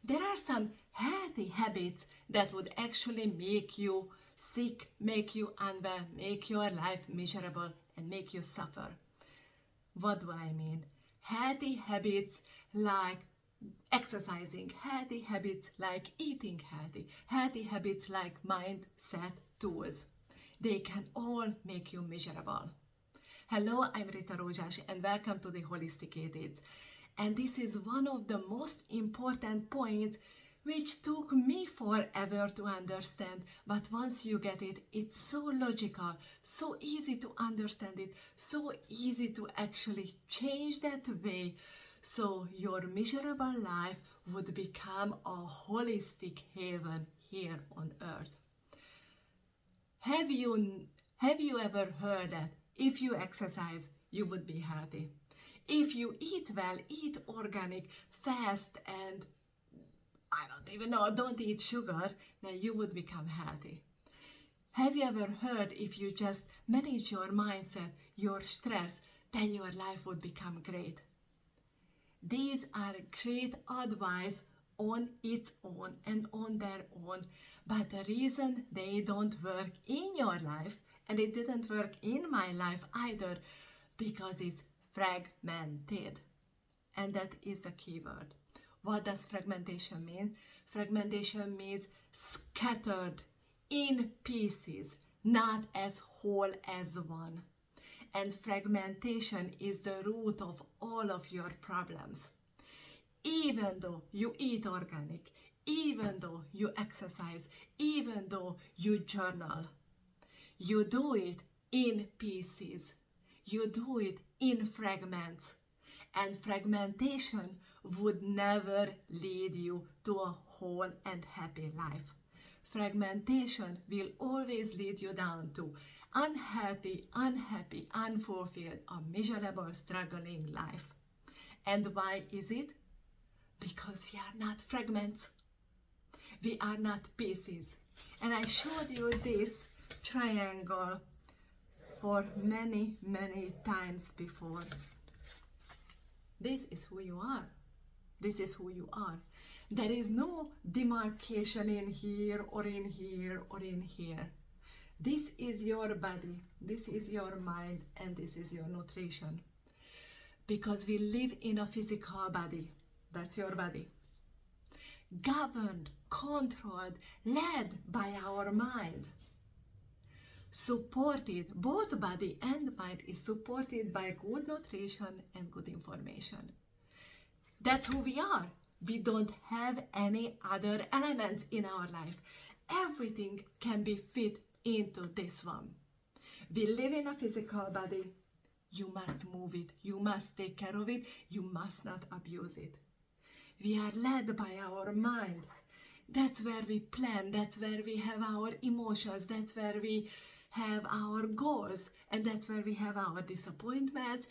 There are some healthy habits that would actually make you sick, make you unwell, make your life miserable, and make you suffer. What do I mean? Healthy habits like exercising, healthy habits like eating healthy habits like mindset tools. They can all make you miserable. Hello, I'm Rita Rozsas and welcome to the Wholeistic. And this is one of the most important points which took me forever to understand, but once you get it, it's so logical, so easy to understand it, so easy to actually change that way, so your miserable life would become a holistic haven here on earth. Have you ever heard that if you exercise, you would be healthy? If you eat well, eat organic, fast, and I don't even know, don't eat sugar, then you would become healthy. Have you ever heard if you just manage your mindset, your stress, then your life would become great? These are great advice on its own and on their own, but the reason they don't work in your life, and it didn't work in my life either, because it's fragmented. And that is the key word. What does fragmentation mean? Fragmentation means scattered in pieces, not as whole as one. And fragmentation is the root of all of your problems. Even though you eat organic, even though you exercise, even though you journal, you do it in pieces. You do it in fragments. And fragmentation would never lead you to a whole and happy life. Fragmentation will always lead you down to unhealthy, unhappy, unfulfilled, a miserable, struggling life. And why is it? Because we are not fragments. We are not pieces. And I showed you this triangle for many, many times before. This is who you are. This is who you are. There is no demarcation in here or in here or in here. This is your body, this is your mind, and this is your nutrition. Because we live in a physical body. That's your body. Governed, controlled, led by our mind. Supported, both body and mind is supported by good nutrition and good information. That's who we are. We don't have any other elements in our life. Everything can be fit into this one. We live in a physical body. You must move it. You must take care of it. You must not abuse it. We are led by our mind. That's where we plan. That's where we have our emotions. That's where we have our goals, and that's where we have our disappointments,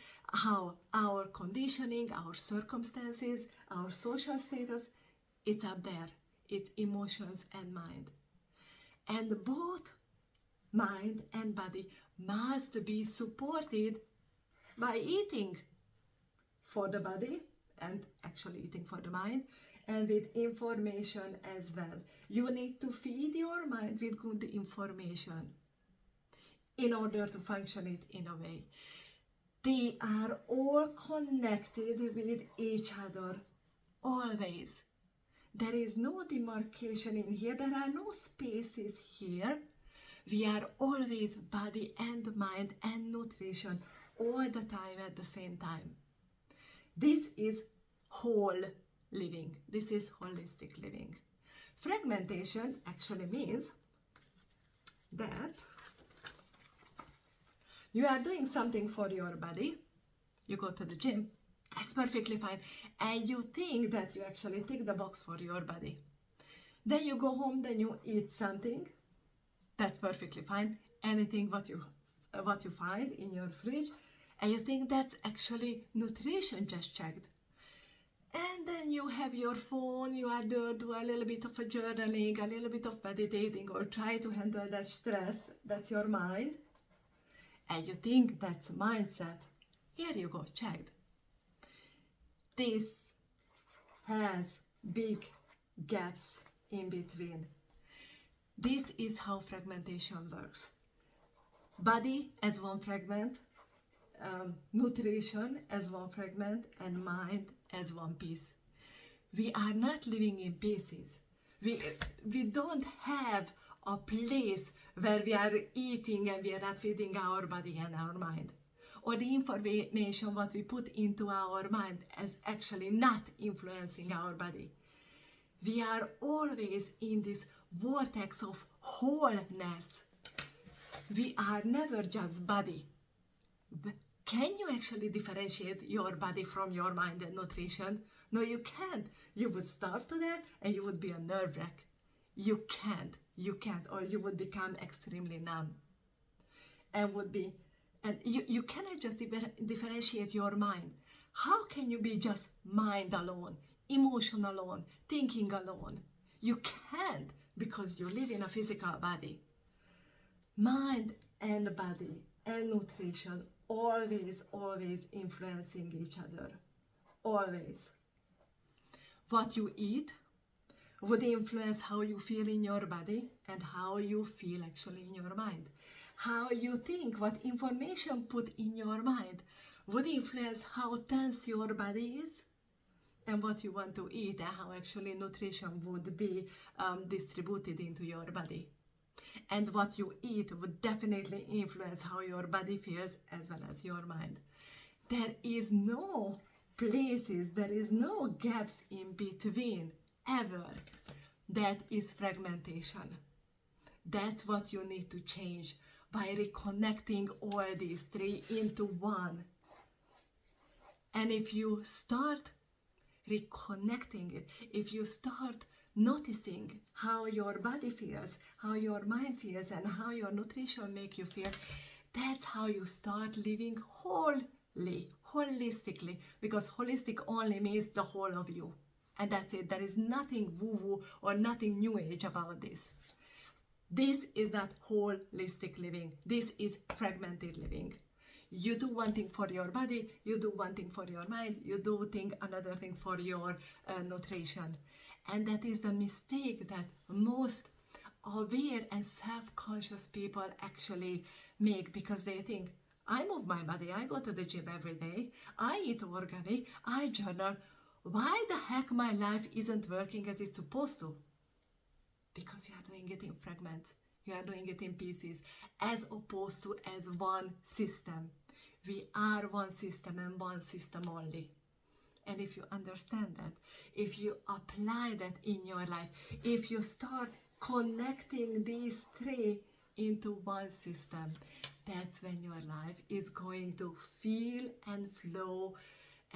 our conditioning, our circumstances, our social status. It's up there. It's emotions and mind. And both mind and body must be supported by eating for the body and actually eating for the mind, and with information as well. You need to feed your mind with good information in order to function it in a way. They are all connected with each other, always. There is no demarcation in here. There are no spaces here. We are always body and mind and nutrition all the time at the same time. This is whole living. This is holistic living. Fragmentation actually means that you are doing something for your body. You go to the gym. That's perfectly fine. And you think that you actually tick the box for your body. Then you go home, then you eat something. That's perfectly fine. Anything what you find in your fridge. And you think that's actually nutrition just checked. And then you have your phone, you are there, do a little bit of a journaling, a little bit of meditating, or try to handle that stress. That's your mind. And you think that's mindset. Here you go, checked. This has big gaps in between. This is how fragmentation works. Body as one fragment, nutrition as one fragment, and mind as one piece. We are not living in pieces. We don't have a place where we are eating and we are not feeding our body and our mind. Or the information what we put into our mind is actually not influencing our body. We are always in this vortex of wholeness. We are never just body. Can you actually differentiate your body from your mind and nutrition? No, you can't. You would starve to death and you would be a nerve wreck. You can't, or you would become extremely numb. And you cannot just differentiate your mind. How can you be just mind alone, emotion alone, thinking alone? You can't, because you live in a physical body. Mind and body and nutrition always influencing each other. Always. What you eat would influence how you feel in your body and how you feel actually in your mind. How you think, what information put in your mind would influence how tense your body is and what you want to eat and how actually nutrition would be distributed into your body. And what you eat would definitely influence how your body feels as well as your mind. There is no places, there is no gaps in between ever. That is fragmentation. That's what you need to change by reconnecting all these three into one. And if you start reconnecting it, if you start noticing how your body feels, how your mind feels, and how your nutrition make you feel, that's how you start living holistically, because holistic only means the whole of you. And that's it. There is nothing woo-woo or nothing new age about this. This is not holistic living. This is fragmented living. You do one thing for your body, you do one thing for your mind, you do another thing for your nutrition. And that is a mistake that most aware and self-conscious people actually make, because they think, I move my body, I go to the gym every day, I eat organic, I journal. Why the heck my life isn't working as it's supposed to? Because you are doing it in fragments. You are doing it in pieces, as opposed to as one system. We are one system and one system only. And if you understand that, if you apply that in your life, if you start connecting these three into one system, that's when your life is going to feel and flow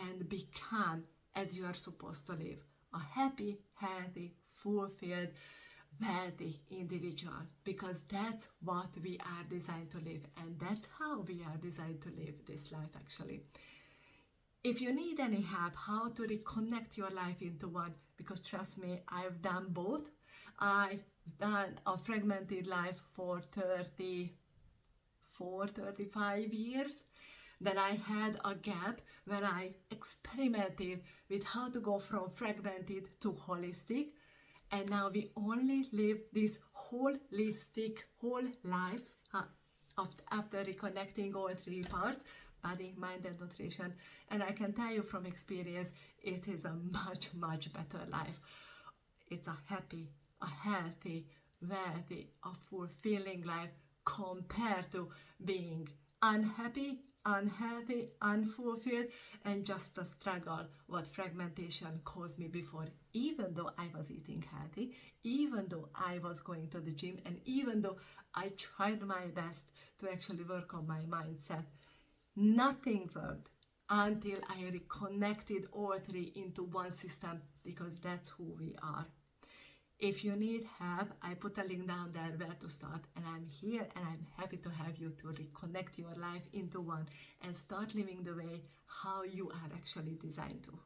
and become as you are supposed to live. A happy, healthy, fulfilled, wealthy individual, because that's what we are designed to live, and that's how we are designed to live this life actually. If you need any help how to reconnect your life into one, because trust me, I've done both. I've done a fragmented life for 35 years. Then I had a gap when I experimented with how to go from fragmented to holistic. And now we only live this holistic whole life after reconnecting all three parts, body, mind, and nutrition. And I can tell you from experience, it is a much better life. It's a happy, a healthy, wealthy, a fulfilling life compared to being unhappy, unhealthy, unfulfilled, and just a struggle what fragmentation caused me before. Even though I was eating healthy, even though I was going to the gym, and even though I tried my best to actually work on my mindset, nothing worked until I reconnected all three into one system, because that's who we are. If you need help, I put a link down there where to start, and I'm here and I'm happy to help you to reconnect your life into one and start living the way how you are actually designed to.